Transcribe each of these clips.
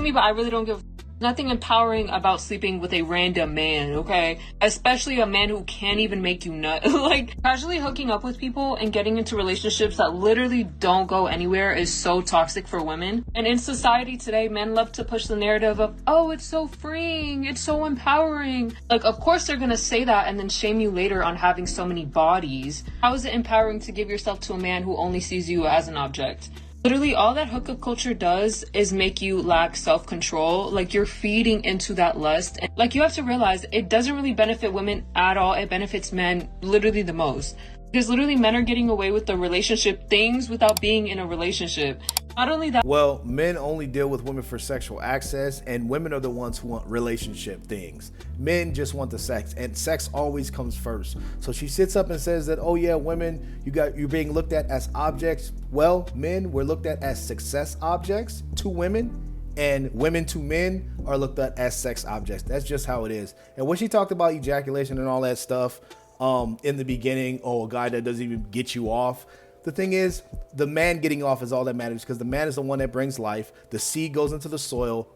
me, but I really don't give nothing empowering about sleeping with a random man, okay? Especially a man who can't even make you nut. Like, casually hooking up with people and getting into relationships that literally don't go anywhere is so toxic for women. And in society today, men love to push the narrative of, oh, it's so freeing, it's so empowering. Like, of course they're gonna say that and then shame you later on having so many bodies. How is it empowering to give yourself to a man who only sees you as an object? Literally, all that hookup culture does is make you lack self-control. Like, you're feeding into that lust. And, like, you have to realize it doesn't really benefit women at all. It benefits men literally the most. Because literally men are getting away with the relationship things without being in a relationship. Not only that. Well, men only deal with women for sexual access, and women are the ones who want relationship things. Men just want the sex, and sex always comes first. So she sits up and says that, oh yeah, women, you're being looked at as objects. Well, men, we're looked at as success objects to women, and women to men are looked at as sex objects. That's just how it is. And when she talked about ejaculation and all that stuff in the beginning, oh, a guy that doesn't even get you off. The thing is, the man getting off is all that matters, because the man is the one that brings life. The seed goes into the soil.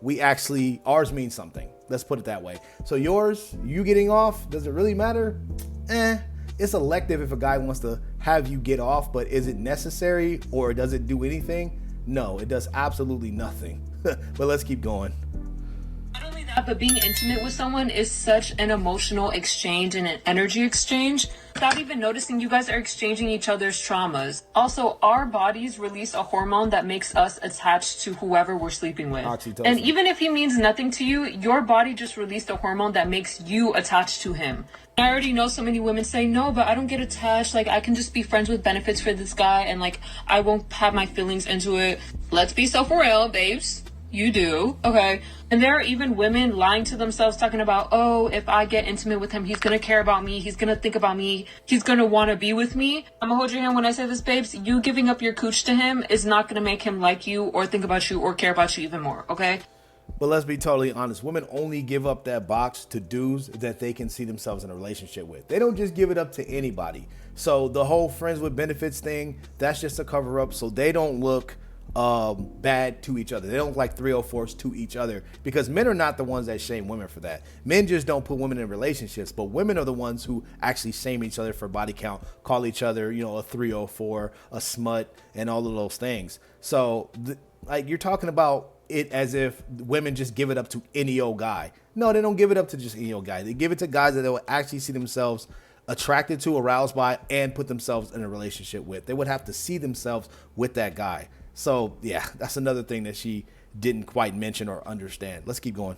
Ours means something. Let's put it that way. So you getting off, does it really matter? It's elective if a guy wants to have you get off, but is it necessary, or does it do anything? No, it does absolutely nothing. But let's keep going. But being intimate with someone is such an emotional exchange and an energy exchange. Without even noticing, you guys are exchanging each other's traumas. Also, our bodies release a hormone that makes us attached to whoever we're sleeping with. Oxytocin. And even if he means nothing to you, your body just released a hormone that makes you attached to him. I already know so many women say, no, but I don't get attached. Like, I can just be friends with benefits for this guy, and like, I won't have my feelings into it. Let's be so for real, babes. You do, okay? And there are even women lying to themselves, talking about, oh, if I get intimate with him, he's gonna care about me, he's gonna think about me, he's gonna wanna be with me. I'm gonna hold your hand when I say this, babes. You giving up your cooch to him is not gonna make him like you or think about you or care about you even more, okay? But let's be totally honest. Women only give up that box to dudes that they can see themselves in a relationship with. They don't just give it up to anybody. So the whole friends with benefits thing, that's just a cover up so they don't look bad to each other. They don't look like 304s to each other, because men are not the ones that shame women for that. Men just don't put women in relationships, but women are the ones who actually shame each other for body count, call each other, a 304, a smut, and all of those things. So like, you're talking about it as if women just give it up to any old guy. No, they don't give it up to just any old guy. They give it to guys that they will actually see themselves attracted to, aroused by, and put themselves in a relationship with. They would have to see themselves with that guy. So yeah, that's another thing that she didn't quite mention or understand. Let's keep going.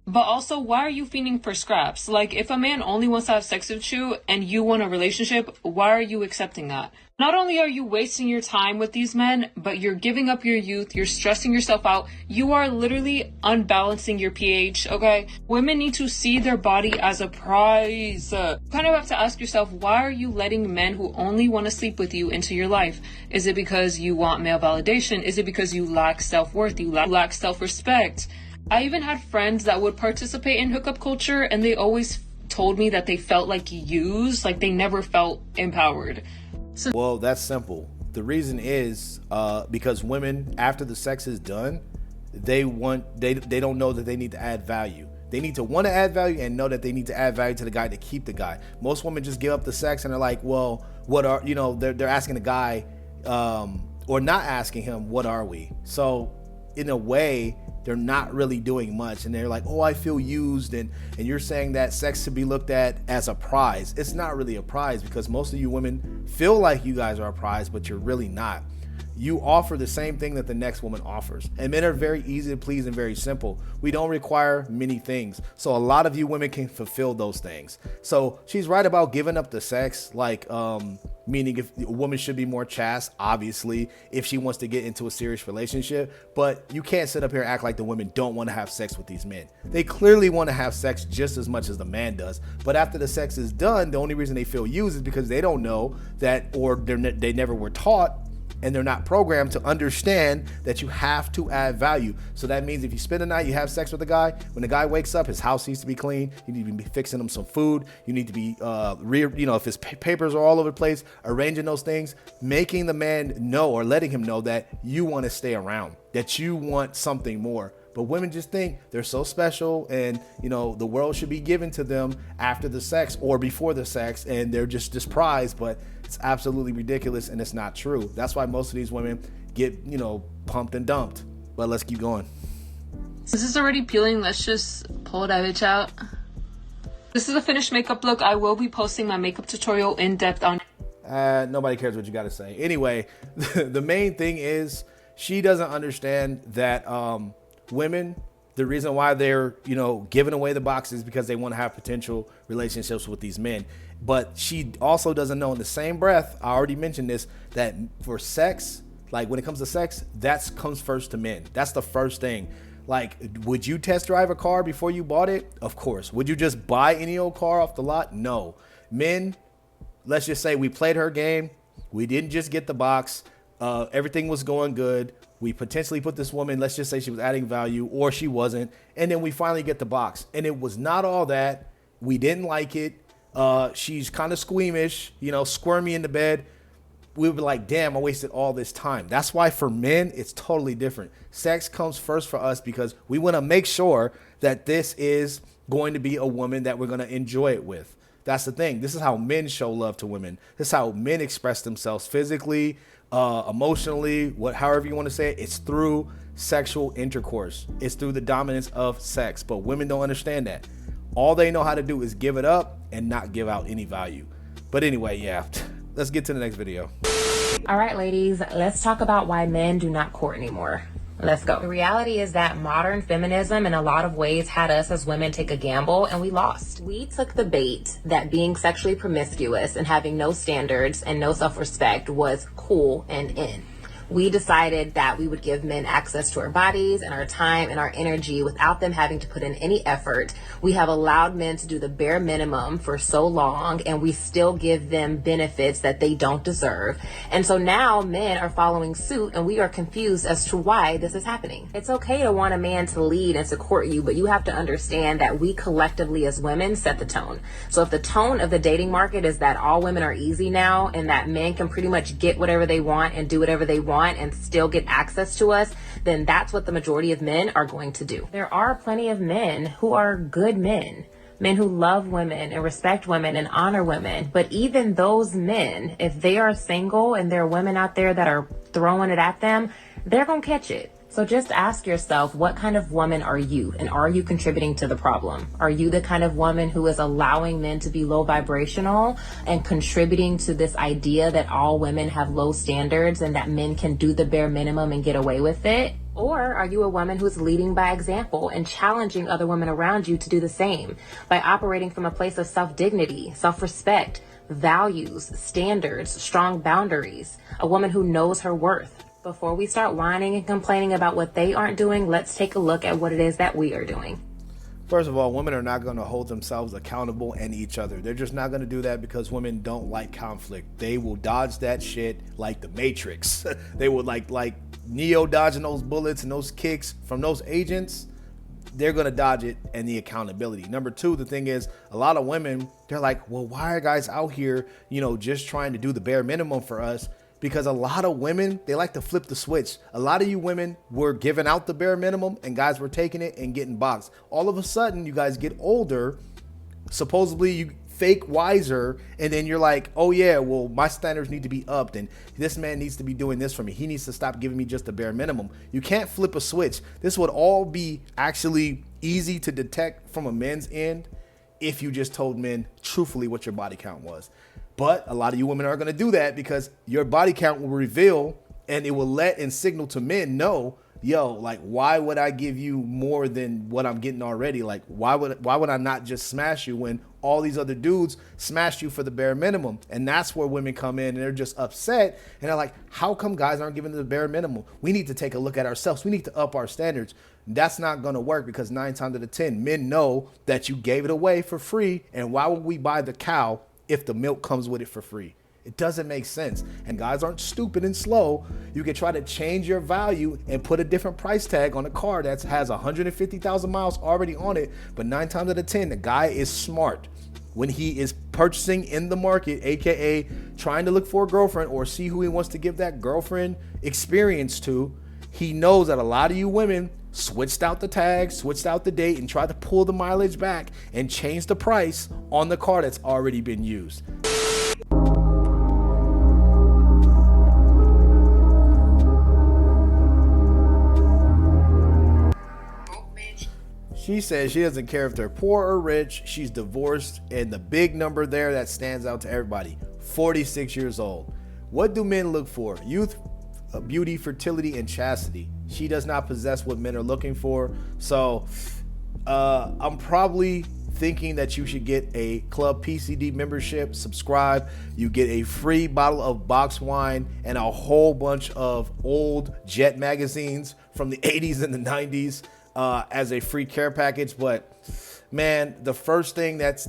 But also, why are you fiending for scraps? Like, if a man only wants to have sex with you and you want a relationship, why are you accepting that? Not only are you wasting your time with these men, but you're giving up your youth, you're stressing yourself out, you are literally unbalancing your pH, okay? Women need to see their body as a prize. You kind of have to ask yourself, why are you letting men who only want to sleep with you into your life? Is it because you want male validation? Is it because you lack self-worth? You lack self-respect? I even had friends that would participate in hookup culture, and they always told me that they felt like used, like they never felt empowered. So, well, that's simple. The reason is because women, after the sex is done, they don't know that they need to add value. They need to want to add value and know that they need to add value to the guy to keep the guy. Most women just give up the sex and they're like, well, they're asking the guy or not asking him, what are we? So in a way, they're not really doing much, and they're like, oh, I feel used, and you're saying that sex should be looked at as a prize. It's not really a prize, because most of you women feel like you guys are a prize, but you're really not. You offer the same thing that the next woman offers, and men are very easy to please and very simple. We don't require many things, so a lot of you women can fulfill those things. So she's right about giving up the sex, like meaning if a woman should be more chaste, obviously, if she wants to get into a serious relationship. But you can't sit up here and act like the women don't want to have sex with these men. They clearly want to have sex just as much as the man does, but after the sex is done, the only reason they feel used is because they don't know that, or they never were taught, and they're not programmed to understand that you have to add value. So that means if you spend the night, you have sex with a guy, when the guy wakes up, his house needs to be clean. You need to be fixing him some food. You need to be, if his papers are all over the place, arranging those things, making the man know, or letting him know that you want to stay around, that you want something more. But women just think they're so special and, you know, the world should be given to them after the sex or before the sex, and they're just prized. But it's absolutely ridiculous, and it's not true. That's why most of these women get, you know, pumped and dumped. But let's keep going. This is already peeling. Let's just pull that bitch out. This is a finished makeup look. I will be posting my makeup tutorial in depth on. Nobody cares what you got to say. Anyway, the main thing is she doesn't understand that women, the reason why they're, you know, giving away the boxes because they want to have potential relationships with these men. But she also doesn't know, in the same breath, I already mentioned this, that for sex, like when it comes to sex, that comes first to men. That's the first thing. Like, would you test drive a car before you bought it? Of course. Would you just buy any old car off the lot? No. Men, let's just say we played her game. We didn't just get the box. Everything was going good. We potentially put this woman, let's just say she was adding value, or she wasn't. And then we finally get the box. And it was not all that. We didn't like it. She's kind of squeamish, you know, squirmy in the bed. We would be like, damn, I wasted all this time. That's why for men, it's totally different. Sex comes first for us because we want to make sure that this is going to be a woman that we're going to enjoy it with. That's the thing. This is how men show love to women. This is how men express themselves physically, emotionally, however you want to say it. It's through sexual intercourse. It's through the dominance of sex. But women don't understand that. All they know how to do is give it up and not give out any value. But anyway, yeah. Let's get to the next video. All right, ladies, let's talk about why men do not court anymore. Let's go. The reality is that modern feminism in a lot of ways had us as women take a gamble, and we lost. We took the bait that being sexually promiscuous and having no standards and no self-respect was cool and in. We decided that we would give men access to our bodies and our time and our energy without them having to put in any effort. We have allowed men to do the bare minimum for so long, and we still give them benefits that they don't deserve. And so now men are following suit, and we are confused as to why this is happening. It's okay to want a man to lead and to court you, but you have to understand that we collectively as women set the tone. So if the tone of the dating market is that all women are easy now and that men can pretty much get whatever they want and do whatever they want and still get access to us, then that's what the majority of men are going to do. There are plenty of men who are good men who love women and respect women and honor women. But even those men, if they are single and there are women out there that are throwing it at them, they're going to catch it. So just ask yourself, what kind of woman are you? And are you contributing to the problem? Are you the kind of woman who is allowing men to be low vibrational and contributing to this idea that all women have low standards and that men can do the bare minimum and get away with it? Or are you a woman who's leading by example and challenging other women around you to do the same by operating from a place of self-dignity, self-respect, values, standards, strong boundaries, a woman who knows her worth? Before we start whining and complaining about what they aren't doing, let's take a look at what it is that we are doing. First of all, women are not going to hold themselves accountable and each other. They're just not going to do that because women don't like conflict. They will dodge that shit like the Matrix. They will like Neo dodging those bullets and those kicks from those agents. They're going to dodge it, and the accountability. Number two, the thing is, a lot of women, they're like, well, why are guys out here, you know, just trying to do the bare minimum for us? Because a lot of women, they like to flip the switch. A lot of you women were giving out the bare minimum and guys were taking it and getting boxed. All of a sudden, you guys get older, supposedly you fake wiser, and then you're like, oh yeah, well, my standards need to be upped and this man needs to be doing this for me. He needs to stop giving me just the bare minimum. You can't flip a switch. This would all be actually easy to detect from a man's end if you just told men truthfully what your body count was. But a lot of you women are going to do that because your body count will reveal and it will let and signal to men, no, yo, like, why would I give you more than what I'm getting already? Like, why would I not just smash you when all these other dudes smashed you for the bare minimum? And that's where women come in and they're just upset. And they're like, how come guys aren't giving the bare minimum? We need to take a look at ourselves. We need to up our standards. That's not going to work because 9 times out of 10, men know that you gave it away for free. And why would we buy the cow if the milk comes with it for free? It doesn't make sense. And guys aren't stupid and slow. You can try to change your value and put a different price tag on a car that has 150,000 miles already on it. But 9 times out of 10, the guy is smart. When he is purchasing in the market, AKA trying to look for a girlfriend or see who he wants to give that girlfriend experience to, he knows that a lot of you women switched out the tag, switched out the date, and tried to pull the mileage back and change the price on the car that's already been used. She says she doesn't care if they're poor or rich, she's divorced, and the big number there that stands out to everybody, 46 years old. What do men look for? Youth, beauty, fertility, and chastity. She does not possess what men are looking for. So I'm probably thinking that you should get a Club PCD membership, subscribe. You get a free bottle of box wine and a whole bunch of old Jet magazines from the 80s and the 90s as a free care package. But man, the first thing that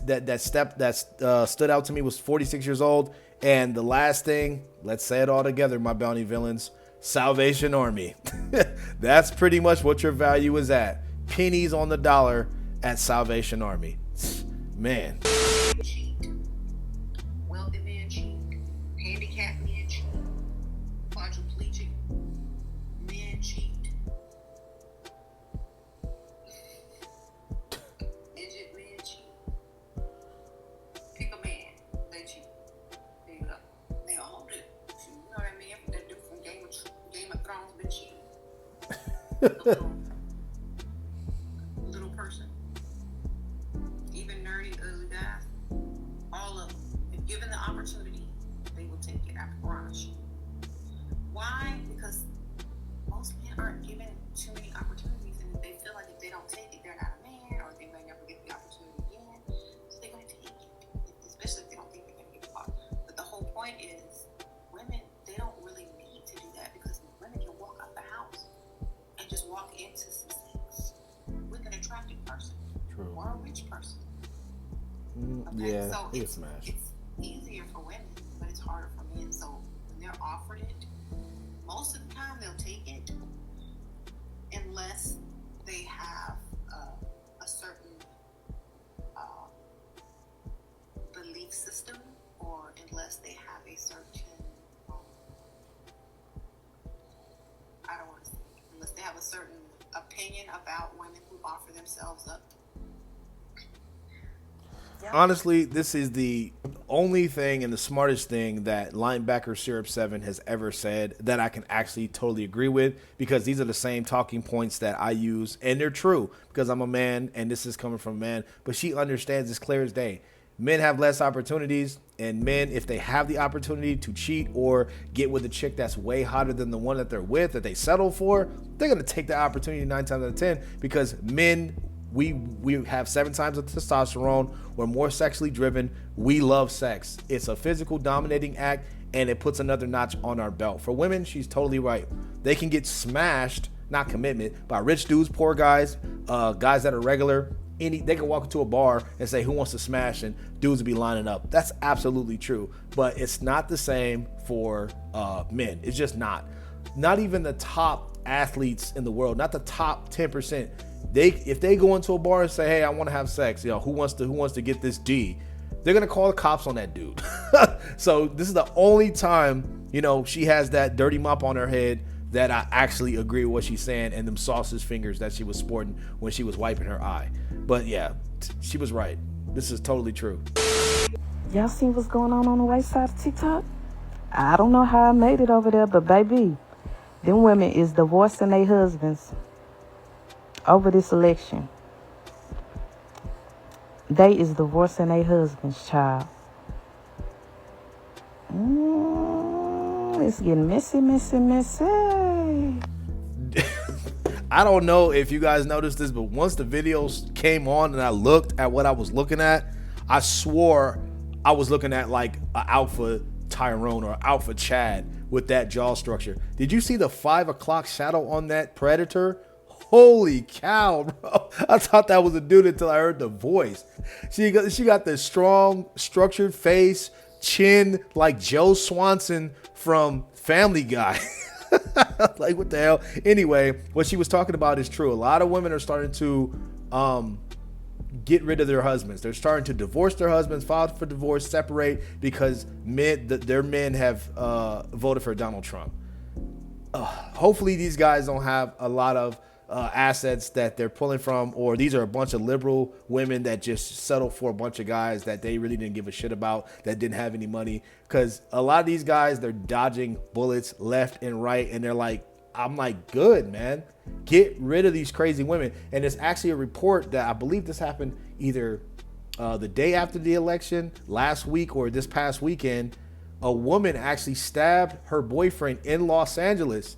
stood out to me was 46 years old. And the last thing, let's say it all together, my bounty villains, Salvation Army. That's pretty much what your value is at. Pennies on the dollar at Salvation Army. Man. Cheat. Wealthy men cheat. Handicapped men cheat. Quadriplegic men cheat. Midget men cheat. Pick a man, they cheat. They all do. You know what I mean? That dude from Game of Thrones been cheating. Little person. Even nerdy, ugly guys. All of them. If given the opportunity, they will take it. I promise you. Why? Because most men aren't given too many opportunities, and if they feel like if they don't take it, they're not a man, or they may never get the opportunity again. So they're going to take it, especially if they don't think they're going to get caught. But the whole point is, women, they don't really need to do that, because women can walk out the house and just walk into some things with an attractive person. True. Or a rich person. Okay? Yeah, so it's easier for women, but it's harder for men. So when they're offered it, most of the time they'll take it, unless they have a certain belief system, or unless they have a certain I don't want to say, unless they have a certain opinion about women who offer themselves up. Honestly, this is the only thing and the smartest thing that linebacker Syrup 7 has ever said that I can actually totally agree with, because these are the same talking points that I use, and they're true because I'm a man and this is coming from a man. But she understands this clear as day. Men have less opportunities, and men, if they have the opportunity to cheat or get with a chick that's way hotter than the one that they're with, that they settle for, they're going to take the opportunity 9 times out of 10, because men, we have 7 times the testosterone. We're more sexually driven. We love sex. It's a physical dominating act, and it puts another notch on our belt. For women, she's totally right. They can get smashed, not commitment, by rich dudes, poor guys, guys that are regular. They can walk into a bar and say, who wants to smash? And dudes will be lining up. That's absolutely true. But it's not the same for men. It's just not. Not even the top athletes in the world, not the top 10%. If they go into a bar and say, hey, I want to have sex, who wants to get this D? They're going to call the cops on that dude. So this is the only time, she has that dirty mop on her head that I actually agree with what she's saying, and them sausage fingers that she was sporting when she was wiping her eye. But yeah, she was right. This is totally true. Y'all seen what's going on the right side of TikTok? I don't know how I made it over there, but baby, them women is divorcing their husbands over this election. They is divorcing their husbands, child. It's getting messy. I don't know if you guys noticed this, but once the videos came on and I looked at what I was looking at, I swore I was looking at like an alpha Tyrone or alpha Chad with that jaw structure. Did you see the 5 o'clock shadow on that predator? Holy cow, bro. I thought that was a dude until I heard the voice. She got this strong, structured face, chin like Joe Swanson from Family Guy. Like, what the hell? Anyway, what she was talking about is true. A lot of women are starting to get rid of their husbands. They're starting to divorce their husbands, file for divorce, separate, because their men have voted for Donald Trump. Hopefully these guys don't have a lot of assets that they're pulling from, or these are a bunch of liberal women that just settled for a bunch of guys that they really didn't give a shit about, that didn't have any money. Because a lot of these guys, they're dodging bullets left and right, and they're like, I'm like, good, man. Get rid of these crazy women. And there's actually a report that I believe this happened either the day after the election, last week, or this past weekend. A woman actually stabbed her boyfriend in Los Angeles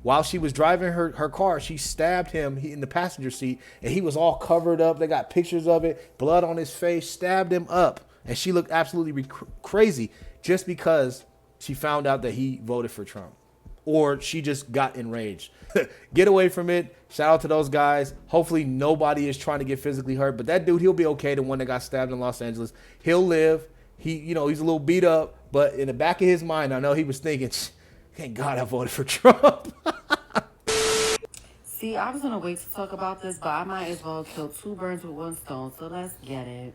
while she was driving her car. She stabbed him in the passenger seat, and he was all covered up. They got pictures of it, blood on his face, stabbed him up. And she looked absolutely crazy just because she found out that he voted for Trump. Or she just got enraged. Get away from it. Shout out to those guys. Hopefully nobody is trying to get physically hurt. But that dude, he'll be okay. The one that got stabbed in Los Angeles, he'll live. He's a little beat up, but in the back of his mind, I know he was thinking, thank God I voted for Trump. See, I was gonna wait to talk about this, but I might as well kill two birds with one stone. So let's get it.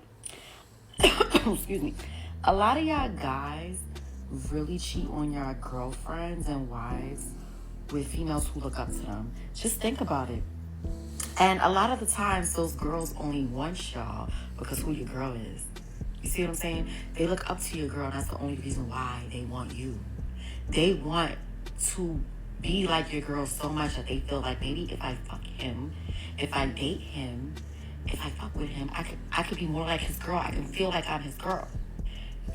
Excuse me. A lot of y'all guys really cheat on your girlfriends and wives with females who look up to them. Just think about it. And a lot of the times, those girls only want y'all because who your girl is. You see what I'm saying? They look up to your girl, and that's the only reason why they want you. They want to be like your girl so much that they feel like, maybe if I fuck him, if I date him, if I fuck with him, I could be more like his girl. I can feel like I'm his girl.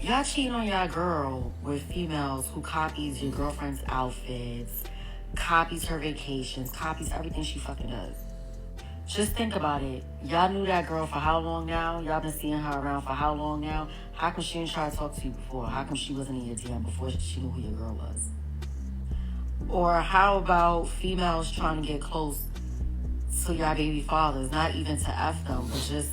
Y'all cheating on y'all girl with females who copies your girlfriend's outfits, copies her vacations, copies everything she fucking does. Just think about it. Y'all knew that girl for how long now? Y'all been seeing her around for how long now? How come she didn't try to talk to you before? How come she wasn't in your DM before she knew who your girl was? Or how about females trying to get close to y'all baby fathers? Not even to F them, but just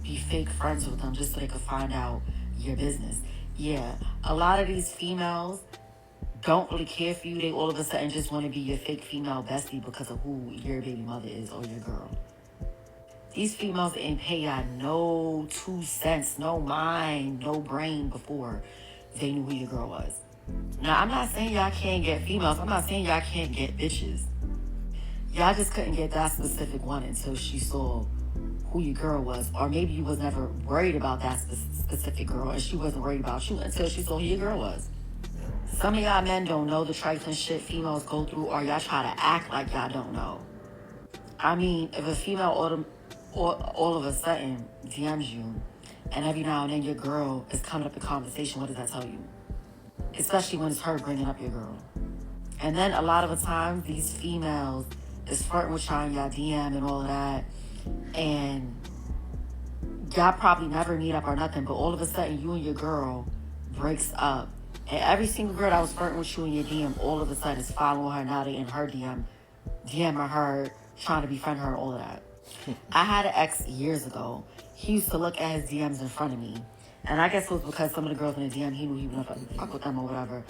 be fake friends with them just so they could find out your business. Yeah, a lot of these females don't really care for you. They all of a sudden just want to be your fake female bestie because of who your baby mother is or your girl. These females didn't pay y'all no 2 cents, no mind, no brain before they knew who your girl was. Now, I'm not saying y'all can't get females. I'm not saying y'all can't get bitches. Y'all just couldn't get that specific one until she saw who your girl was. Or maybe you was never worried about that specific girl and she wasn't worried about you until she saw who your girl was. Some of y'all men don't know the trifling shit females go through, or y'all try to act like y'all don't know. I mean, if a female all of a sudden DMs you, and every now and then your girl is coming up in conversation, what does that tell you? Especially when it's her bringing up your girl. And then a lot of the time, these females is flirting with y'all in y'all DM and all of that, and y'all probably never meet up or nothing, but all of a sudden you and your girl breaks up. And every single girl that was flirting with you in your DM, all of a sudden is following her, now they in her DMing her, trying to befriend her, all of that. I had an ex years ago. He used to look at his DMs in front of me. And I guess it was because some of the girls in the DM, he knew he would never fuck with them or whatever.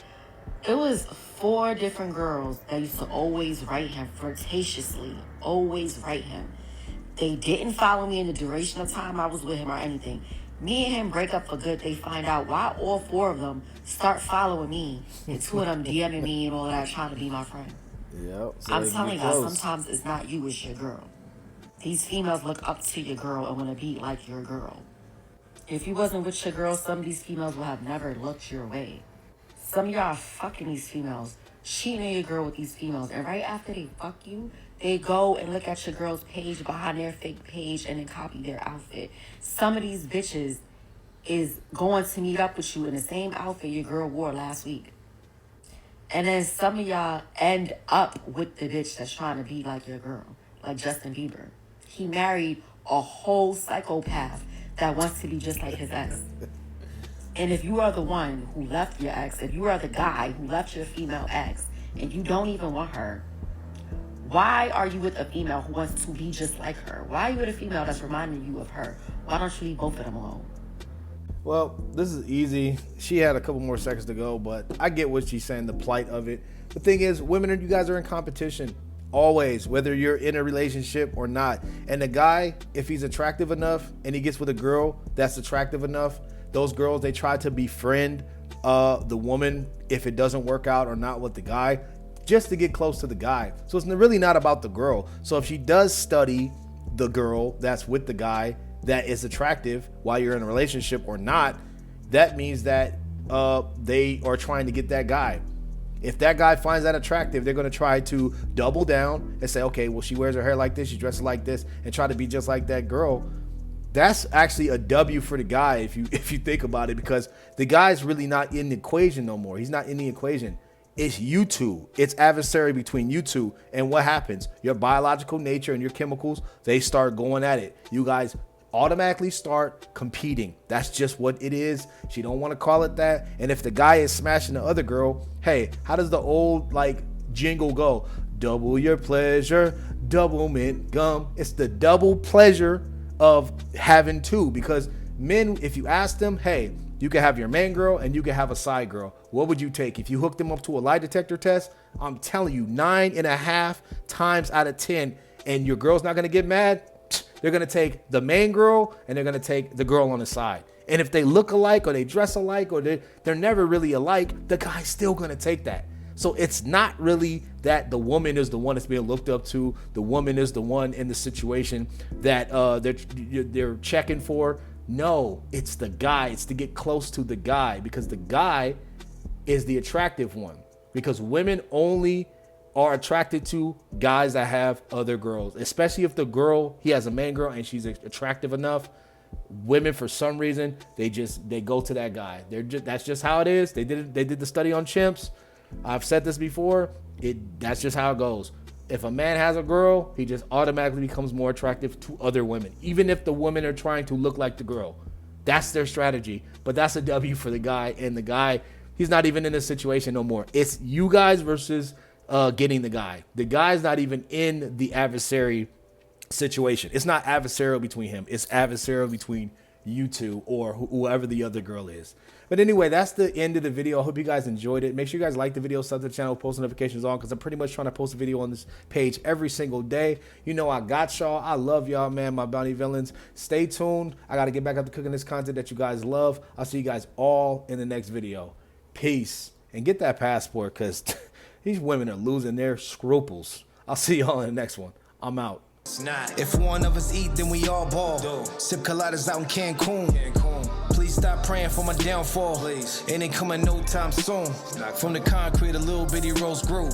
It was 4 different girls that used to always write him flirtatiously. Always write him. They didn't follow me in the duration of time I was with him or anything. Me and him break up for good. They find out why all 4 of them start following me. And 2 of them DMing me and all that, trying to be my friend. Yep. So I'm telling y'all, sometimes it's not you, it's your girl. These females look up to your girl and want to be like your girl. If you wasn't with your girl, some of these females would have never looked your way. Some of y'all are fucking these females, cheating on your girl with these females, and right after they fuck you, they go and look at your girl's page behind their fake page and then copy their outfit. Some of these bitches is going to meet up with you in the same outfit your girl wore last week. And then some of y'all end up with the bitch that's trying to be like your girl, like Justin Bieber. He married a whole psychopath that wants to be just like his ex. And if you are the one who left your ex, if you are the guy who left your female ex, and you don't even want her, why are you with a female who wants to be just like her? Why are you with a female that's reminding you of her? Why don't you leave both of them alone? Well, this is easy. She had a couple more seconds to go, but I get what she's saying, the plight of it. The thing is, women, you guys are in competition. Always, whether you're in a relationship or not. And the guy, if he's attractive enough and he gets with a girl that's attractive enough, those girls, they try to befriend the woman if it doesn't work out or not with the guy. just to get close to the guy. So it's really not about the girl. So if she does study the girl that's with the guy that is attractive while you're in a relationship or not, that means that they are trying to get that guy. If that guy finds that attractive, they're going to try to double down and say, okay, well, she wears her hair like this, she dresses like this, and try to be just like that girl. That's actually a W for the guy if you think about it, because the guy's really not in the equation no more. He's not in the equation. It's you two. It's adversary between you two. And what happens? Your biological nature and your chemicals, they start going at it. You guys automatically start competing. That's just what it is. She don't want to call it that. And if the guy is smashing the other girl, hey, how does the old like jingle go? Double your pleasure, double mint gum. It's the double pleasure of having two, because men, if you ask them, hey, you can have your main girl and you can have a side girl, what would you take? If you hook them up to a lie detector test, I'm telling you 9.5 times out of 10, and your girl's not going to get mad, they're going to take the main girl and they're going to take the girl on the side. And if they look alike or they dress alike or they're never really alike, the guy's still going to take that. So it's not really that the woman is the one that's being looked up to. The woman is the one in the situation that they're checking for. No, it's the guy. It's to get close to the guy, because the guy is the attractive one. Because women only are attracted to guys that have other girls, especially if the girl, he has a main girl and she's attractive enough. Women, for some reason, they go to that guy. That's just how it is. They did the study on chimps. I've said this before. That's just how it goes. If a man has a girl, he just automatically becomes more attractive to other women, even if the women are trying to look like the girl. That's their strategy. But that's a W for the guy. And the guy, he's not even in this situation no more. It's you guys versus getting the guy. The guy's not even in the adversary situation. It's not adversarial between him. It's adversarial between you two or whoever the other girl is. But anyway, that's the end of the video. I hope you guys enjoyed it. Make sure you guys like the video, sub to the channel, post notifications on, because I'm pretty much trying to post a video on this page every single day. You know I got y'all. I love y'all, man, my bounty villains. Stay tuned. I got to get back up to cooking this content that you guys love. I'll see you guys all in the next video. Peace. And get that passport, because these women are losing their scruples. I'll see y'all in the next one. I'm out. If one of us eat, then we all ball. Sip coladas out in Cancun. Please stop praying for my downfall. It ain't coming no time soon. From the concrete, a little bitty rose grew.